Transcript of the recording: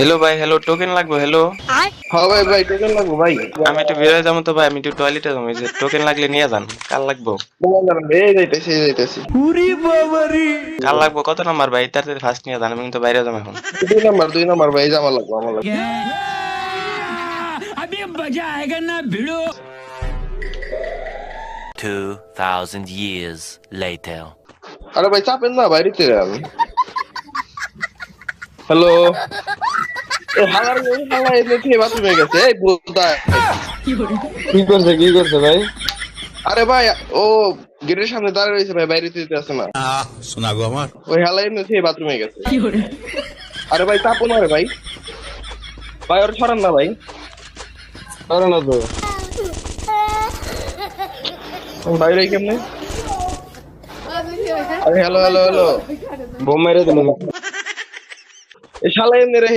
Hello भाई, hello token লাগবে। Hello হ্যাঁ ভাই ভাই টোকেন লাগবো ভাই। আমি একটু বেরোয় যাবো তো ভাই, আমি একটু টয়লেটে যাবো, এই যে টোকেন লাগলে নিয়ে যান। কার লাগবো? এই যাইতেছি এই যাইতেছি। কার লাগবো? কত নাম্বার ভাই? তাড়াতাড়ি ফার্স্ট নিয়ে যান, আমি কিন্তু বাইরে যাবো এখন। 2 নাম্বার ভাই, এই যে আমার লাগবো আমার লাগবো। अभी मजा आएगा ना भिड़ो। 2000 years later. আরে ভাই চাপেন না বাইরেতে যান। হ্যালো, এই হালার হালা এমনি থেকে বাথরুমে গেছে, এই বলতা। কি করছে ভাই? আরে ভাই ও গেটের সামনে দাঁড়িয়ে রয়েছে ভাই, বাইরে যেতে আসে না। सुना गो हमार ওই হালা এমনি থেকে বাথরুমে গেছে। আরে ভাই চাপো না রে ভাই, ভাই ওর ছড়ান না ভাই। পারে না তো। বাইরে কেমনে? আরে হ্যালো হ্যালো হ্যালো, বোম মেরে দিল। এই শালা এমনি রে